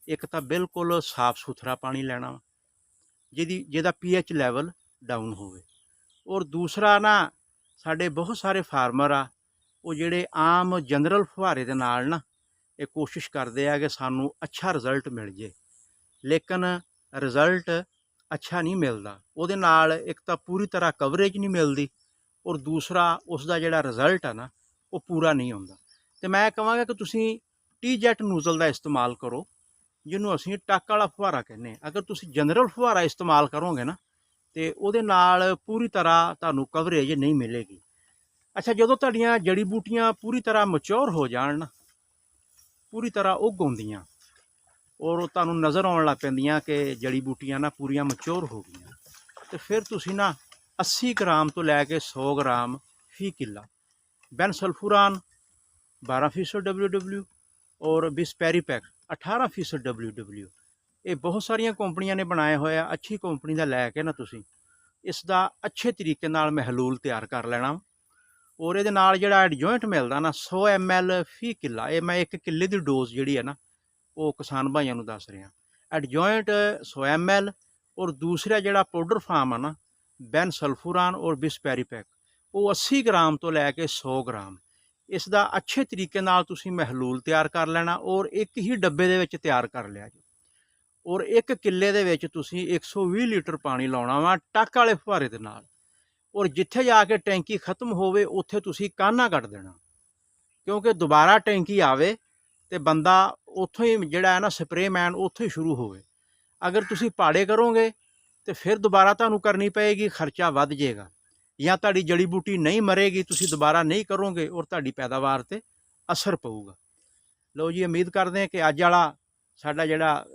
ਇੱਕ ਤਾਂ ਬਿਲਕੁਲ ਸਾਫ ਸੁਥਰਾ ਪਾਣੀ ਲੈਣਾ ਵਾ, ਜਿਹਦਾ pH ਲੈਵਲ ਡਾਊਨ ਹੋਵੇ। ਔਰ ਦੂਸਰਾ ਨਾ, ਸਾਡੇ ਬਹੁਤ ਸਾਰੇ ਫਾਰਮਰ ਆ, ਉਹ ਜਿਹੜੇ ਆਮ ਜਨਰਲ ਫੁਹਾਰੇ ਦੇ ਨਾਲ ਨਾ ਇਹ ਕੋਸ਼ਿਸ਼ ਕਰਦੇ ਆ ਕਿ ਸਾਨੂੰ ਅੱਛਾ ਰਿਜ਼ਲਟ ਮਿਲ ਜੇ, ਲੇਕਿਨ ਰਿਜ਼ਲਟ ਅੱਛਾ ਨਹੀਂ ਮਿਲਦਾ। ਉਹਦੇ ਨਾਲ ਇੱਕ ਤਾਂ ਪੂਰੀ ਤਰ੍ਹਾਂ ਕਵਰੇਜ ਨਹੀਂ ਮਿਲਦੀ, ਔਰ ਦੂਸਰਾ ਉਸ ਦਾ ਜਿਹੜਾ ਰਿਜ਼ਲਟ ਆ ਨਾ ਉਹ ਪੂਰਾ ਨਹੀਂ ਹੁੰਦਾ। ਅਤੇ ਮੈਂ ਕਹਾਂਗਾ ਕਿ ਤੁਸੀਂ ਟੀ-ਜੈਟ ਨੂਜ਼ਲ ਦਾ ਇਸਤੇਮਾਲ ਕਰੋ, ਜਿਹਨੂੰ ਅਸੀਂ ਟੱਕ ਵਾਲਾ ਫੁਹਾਰਾ ਕਹਿੰਦੇ ਹਾਂ। ਅਗਰ ਤੁਸੀਂ ਜਨਰਲ ਫੁਹਾਰਾ ਇਸਤੇਮਾਲ ਕਰੋਗੇ ਨਾ ਤੇ ਉਹਦੇ ਨਾਲ ਪੂਰੀ ਤਰ੍ਹਾਂ ਤੁਹਾਨੂੰ ਕਵਰੇਜ ਨਹੀਂ ਮਿਲੇਗੀ। ਅੱਛਾ, ਜਦੋਂ ਤੁਹਾਡੀਆਂ ਜੜੀ ਬੂਟੀਆਂ ਪੂਰੀ ਤਰ੍ਹਾਂ ਮਚਿਓਰ ਹੋ ਜਾਣ ਨਾ, ਪੂਰੀ ਤਰ੍ਹਾਂ ਉੱਗ ਆਉਂਦੀਆਂ, ਔਰ ਤੁਹਾਨੂੰ ਨਜ਼ਰ ਆਉਣ ਲੱਗ ਪੈਂਦੀਆਂ ਕਿ ਜੜੀ ਬੂਟੀਆਂ ਨਾ ਪੂਰੀਆਂ ਮਚਿਓਰ ਹੋ ਗਈਆਂ, ਤੇ ਫਿਰ ਤੁਸੀਂ ਨਾ 80 ਗ੍ਰਾਮ ਤੋਂ ਲੈ ਕੇ 100 ਗ੍ਰਾਮ ਫੀ ਕਿੱਲਾ ਬੈਨਸਲਫੂਰਾਨ 12% WW ਔਰ ਬਿਸਪੈਰੀਪੈਕ 18% WW, ਇਹ ਬਹੁਤ ਸਾਰੀਆਂ ਕੰਪਨੀਆਂ ਨੇ ਬਣਾਏ ਹੋਏ ਆ। ਅੱਛੀ ਕੰਪਨੀ ਦਾ ਲੈ ਕੇ ਨਾ ਤੁਸੀਂ ਇਸ ਦਾ ਅੱਛੇ ਤਰੀਕੇ ਨਾਲ ਮਹਿਲੂਲ ਤਿਆਰ ਕਰ ਲੈਣਾ। ਔਰ ਇਹਦੇ ਨਾਲ ਜਿਹੜਾ ਐਡਜੋਇੰਟ ਮਿਲਦਾ ਨਾ 100 ml ਫੀ ਕਿੱਲਾ, ਇਹ ਮੈਂ 1 ਕਿੱਲੇ ਦੀ ਡੋਜ਼ ਜਿਹੜੀ ਹੈ ਨਾ ਉਹ ਕਿਸਾਨ ਭਾਈਆਂ ਨੂੰ ਦੱਸ ਰਿਹਾ। ਐਡਜੋਇੰਟ 100 ml ਔਰ ਦੂਸਰਾ ਜਿਹੜਾ ਪਾਊਡਰ ਫਾਰਮ ਆ ਨਾ ਬੈਨਸਲਫੂਰਾਨ ਔਰ ਬਿਸਪੈਰੀਪੈਕ, ਉਹ 80 ਗ੍ਰਾਮ ਤੋਂ ਲੈ ਕੇ 100 ਗ੍ਰਾਮ, ਇਸ ਦਾ ਅੱਛੇ ਤਰੀਕੇ ਨਾਲ ਤੁਸੀਂ ਮਹਿਲੂਲ ਤਿਆਰ ਕਰ ਲੈਣਾ, ਔਰ ਇੱਕ ਹੀ ਡੱਬੇ ਦੇ ਵਿੱਚ ਤਿਆਰ ਕਰ ਲਿਆ ਜੀ। ਔਰ 1 ਕਿੱਲੇ ਦੇ ਵਿੱਚ ਤੁਸੀਂ 120 ਲੀਟਰ ਪਾਣੀ ਲਾਉਣਾ ਵਾ ਟੱਕ ਵਾਲੇ ਫੁਹਾਰੇ ਦੇ ਨਾਲ, ਔਰ ਜਿੱਥੇ ਜਾ ਕੇ ਟੈਂਕੀ ਖਤਮ ਹੋਵੇ ਉੱਥੇ ਤੁਸੀਂ ਕਾਨਾ ਕੱਢ ਦੇਣਾ, ਕਿਉਂਕਿ ਦੁਬਾਰਾ ਟੈਂਕੀ ਆਵੇ ਤੇ ਬੰਦਾ ਉੱਥੋਂ ਹੀ ਜਿਹੜਾ ਹੈ ਨਾ ਸਪਰੇਮੈਨ ਉੱਥੋਂ ਹੀ ਸ਼ੁਰੂ ਹੋਵੇ। ਅਗਰ ਤੁਸੀਂ ਪਾੜੇ ਕਰੋਗੇ ਤੇ ਫਿਰ ਦੁਬਾਰਾ ਤੁਹਾਨੂੰ ਕਰਨੀ ਪਏਗੀ, ਖਰਚਾ ਵੱਧ ਜਾਏਗਾ, ਜਾਂ ਤੁਹਾਡੀ ਜੜੀ ਬੂਟੀ ਨਹੀਂ ਮਰੇਗੀ, ਤੁਸੀਂ ਦੁਬਾਰਾ ਨਹੀਂ ਕਰੋਗੇ ਔਰ ਤੁਹਾਡੀ ਪੈਦਾਵਾਰ 'ਤੇ ਅਸਰ ਪਊਗਾ। ਲਓ ਜੀ, ਉਮੀਦ ਕਰਦੇ ਹਾਂ ਕਿ ਅੱਜ ਵਾਲਾ ਸਾਡਾ ਜਿਹੜਾ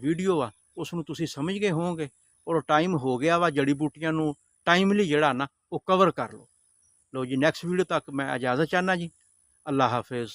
ਵੀਡੀਓ ਆ ਉਸ ਨੂੰ ਤੁਸੀਂ ਸਮਝ ਗਏ ਹੋਵੋਗੇ, ਔਰ ਟਾਈਮ ਹੋ ਗਿਆ ਵਾ ਜੜੀ ਬੂਟੀਆਂ ਨੂੰ ਟਾਈਮਲੀ ਜਿਹੜਾ ਨਾ ਉਹ ਕਵਰ ਕਰ ਲਓ। ਲਓ ਜੀ, ਨੈਕਸਟ ਵੀਡੀਓ ਤੱਕ ਮੈਂ ਇਜਾਜ਼ਤ ਚਾਹੁੰਦਾ ਜੀ। ਅੱਲਾ ਹਾਫਿਜ਼।